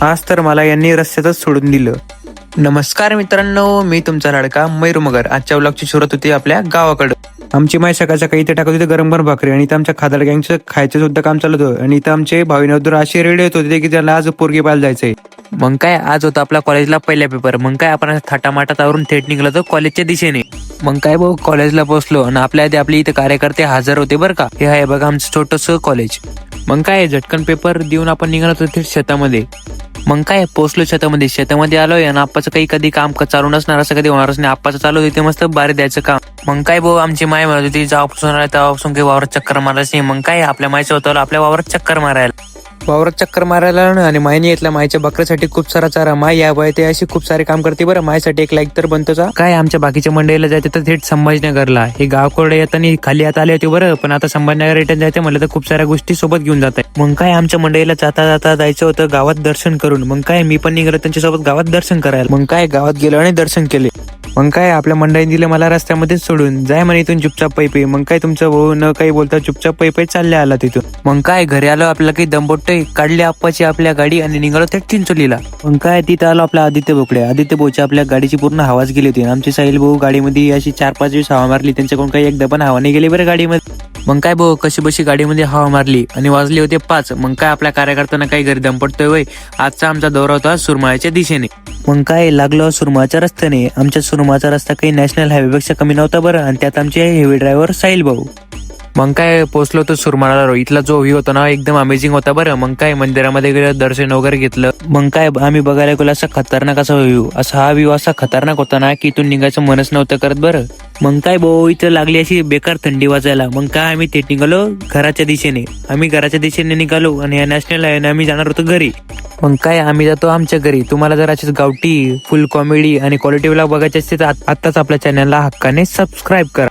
आज तर मला यांनी रस्त्यातच सोडून दिलं. नमस्कार मित्रांनो, मी तुमचा लाडका मयूर मगर. आजच्या व्लॉगची सुरुवात होती आपल्या गावाकडं. आमची माय सकाळच्या काही इथे टाकत होते गरम गरम भाकरी आणि इथं आमच्या खादड गँगचं खायचं सुद्धा काम चालत होतं. आणि इथं आमचे भाविनोदर असे रेडी होत होते की त्याला आज पोरगी पाहायला जायचंय. मग काय आज होता आपला कॉलेजला पहिला पेपर. मग काय आपण थाटामाटात आवरून थेट निघलो होतो कॉलेजच्या दिशेने. मग काय भाऊ कॉलेजला पोहोचलो आणि आपल्या आधी आपले इथे कार्यकर्ते हजर होते बरं का. हे आहे बघा आमचं छोटंसं कॉलेज. मग काय झटकन पेपर देऊन आपण निघालो होतो शेतामध्ये. मग काय पोहोचलो शेतामध्ये आलोय आणि आप्पाचं काही कधी काम चालू नसणार असं कधी होणारच नाही. आप्पाचं चालू होतं ते मस्त बारी द्यायचं काम. मग काय भाऊ आमची माय म्हणत होती जेव्हापासून आला तेव्हापासून काही वावरात चक्कर मारायची. मग काय आपल्या मायचं होतं आपल्या वावरात चक्कर मारायला आणि मायने येतला मायच्या बकऱ्यासाठी खूप सारा चारा. माय या वय ते अशी खूप सारे काम करते बरं. मायसाठी एक लाईक तर बनतोच. काय आमच्या बाकीच्या मंडळीला जायचं तर थेट संभाजीनगरला. हे गावकडे येताना खाली आता आले होते बरं, पण आता संभाजीनगर रिटर्न जायचं म्हटलं तर खूप साऱ्या गोष्टी सोबत घेऊन जात आहे. मग काय आमच्या मंडळीला जाता जायचं होतं गावात दर्शन करून. मग काय मी पण निघालो त्यांच्यासोबत गावात दर्शन करायला. मग काय गावात गेलो आणि दर्शन केले. मग काय आपल्या मंडळीने दिलं मला रस्त्यामध्येच सोडून जाय म्हणे इथून चुपचाप पैपे. मग काय तुमचं भाऊ न काही बोलता चुपचाप पैपे चालले आला तिथून. मग काय घरी आलो आपल्याला काही दंबोट्टे काढले आप्पाची आपल्या गाडी आणि निघालो थेट चिंचोलीला. मग काय तिथं आलो आपला आदित्य भाऊची आपल्या गाडीची पूर्ण हवाच गेली होती. आमचे साहिल भाऊ गाडीमध्ये अशी 4-5 दिवस हवा मारली. त्यांच्याकडून काही एकदा पण हवा नाही गेली बरं गाडीमध्ये. मग काय भाऊ कशी बशी गाडीमध्ये हवा मारली आणि वाजले होते 5. मग काय आपल्या कार्यकर्त्यांना काही घरी दम पडतोय वय. आजचा आमचा दौरा होता सुरमाळ्याच्या दिशेने. मग काय लागलो सुरमाच्या रस्त्याने. आमच्या सुरमाचा रस्ता काही नॅशनल हायवेपेक्षा कमी नव्हता बरं. आणि त्यात आमचे हेवी ड्रायव्हर साहिल भाऊ. मग काय पोहोचलो होतो सुरमाळ्याला. इथला जो व्ह्यू होता ना एकदम अमेझिंग होता बरं. मग काय मंदिरामध्ये गेलं दर्शन वगैरे घेतलं. मग काय आम्ही बघायला गेलो असा खतरनाक असा व्ह्यू. हा व्ह्यू असा खतरनाक होता ना की इथून निघायचं मनच नव्हतं करत बरं. मग काय भाऊ इथं लागली अशी बेकार थंडी वाजायला. मग काय आम्ही थेट निघालो घराच्या दिशेने निघालो आणि या नॅशनल हायवेने आम्ही जाणार होतो घरी. मग काय आम्ही जातो आमच्या घरी. तुम्हाला जर अशीच गावठी फुल कॉमेडी आणि क्वालिटी व्लॉग बघायचे असते तर आत्ताच आपल्या चॅनलला हक्काने सबस्क्राईब करा.